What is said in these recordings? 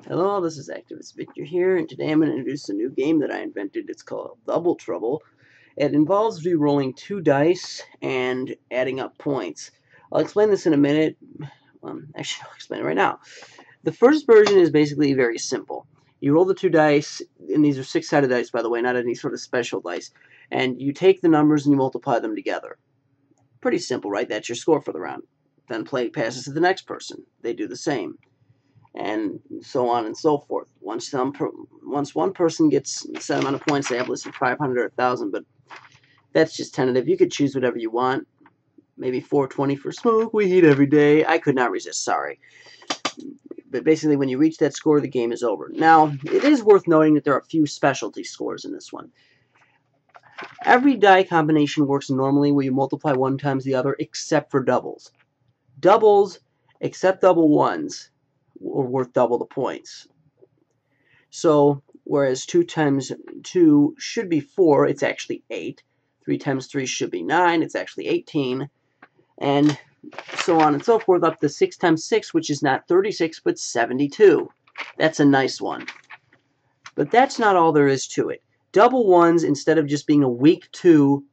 Hello, this is activistvictor here, and today I'm going to introduce a new game that I invented. It's called Double Trouble. It involves re-rolling 2 dice and adding up points. I'll explain this in a minute. Actually, I'll explain it right now. The first version is basically very simple. You roll the 2 dice, and these are 6-sided dice, by the way, not any sort of special dice, and you take the numbers and you multiply them together. Pretty simple, right? That's your score for the round. Then play passes to the next person. They do the same, and so on and so forth. Once one person gets a set amount of points, they have listed 500 or 1,000, but that's just tentative. You could choose whatever you want. Maybe 420 for smoke weed every day. I could not resist, sorry. But basically, when you reach that score, the game is over. Now, it is worth noting that there are a few specialty scores in this one. Every die combination works normally where you multiply one times the other, except for doubles. Doubles, except double ones, are worth double the points. So, whereas 2 times 2 should be 4, it's actually 8. 3 times 3 should be 9, it's actually 18. And so on and so forth, up to 6 times 6, which is not 36, but 72. That's a nice one. But that's not all there is to it. Double ones, instead of just being a weak 2,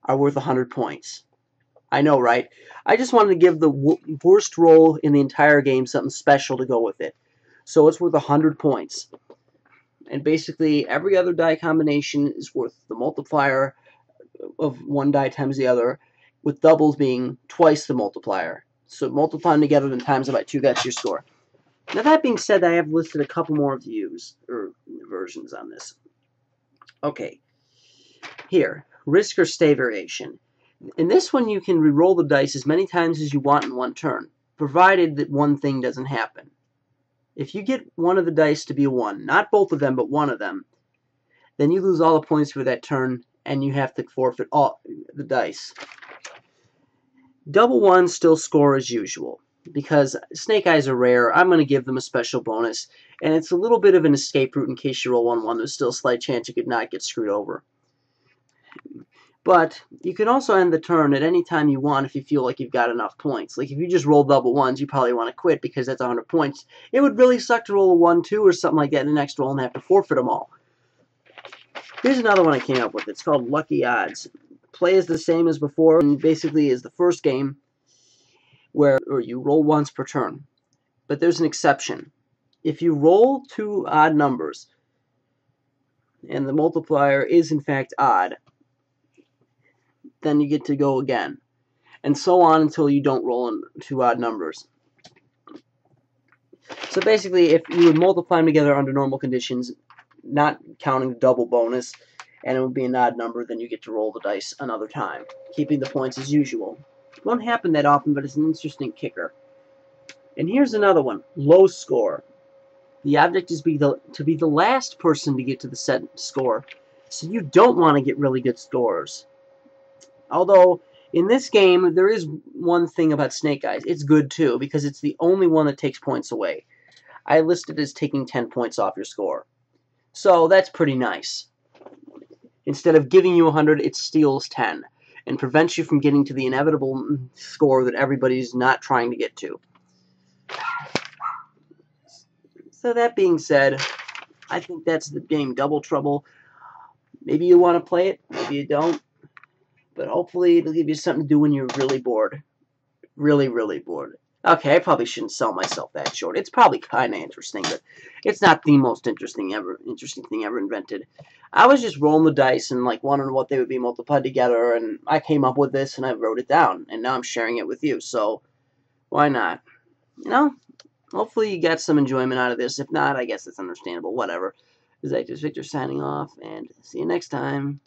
are worth 100 points. I know, right? I just wanted to give the worst roll in the entire game something special to go with it. So it's worth 100 points. And basically, every other die combination is worth the multiplier of one die times the other, with doubles being twice the multiplier. So multiply them together and times it by 2, that's your score. Now that being said, I have listed a couple more views, or versions on this. Okay, here, risk or stay variation. In this one, you can re-roll the dice as many times as you want in one turn, provided that one thing doesn't happen. If you get one of the dice to be a 1, not both of them, but one of them, then you lose all the points for that turn, and you have to forfeit all the dice. Double ones still score as usual. Because snake eyes are rare, I'm going to give them a special bonus, and it's a little bit of an escape route in case you roll 1-1. There's still a slight chance you could not get screwed over. But you can also end the turn at any time you want if you feel like you've got enough points. Like if you just roll double ones, you probably want to quit because that's 100 points. It would really suck to roll a 1-2 or something like that in the next roll and have to forfeit them all. Here's another one I came up with. It's called Lucky Odds. Play is the same as before, and basically is the first game where you roll once per turn. But there's an exception. If you roll 2 odd numbers, and the multiplier is in fact odd, then you get to go again. And so on until you don't roll in 2 odd numbers. So basically, if you would multiply them together under normal conditions, not counting the double bonus, and it would be an odd number, then you get to roll the dice another time, keeping the points as usual. It won't happen that often, but it's an interesting kicker. And here's another one, low score. The object is to be the last person to get to the set score, so you don't want to get really good scores. Although, in this game, there is one thing about Snake Eyes. It's good, too, because it's the only one that takes points away. I listed it as taking 10 points off your score. So, that's pretty nice. Instead of giving you 100, it steals 10, and prevents you from getting to the inevitable score that everybody's not trying to get to. So, that being said, I think that's the game Double Trouble. Maybe you want to play it, maybe you don't. But hopefully it'll give you something to do when you're really bored. Really, really bored. Okay, I probably shouldn't sell myself that short. It's probably kind of interesting, but it's not the most interesting thing ever invented. I was just rolling the dice and like wondering what they would be multiplied together, and I came up with this and I wrote it down, and now I'm sharing it with you. So why not? You know, hopefully you got some enjoyment out of this. If not, I guess it's understandable. Whatever. This is activistvictor signing off, and see you next time.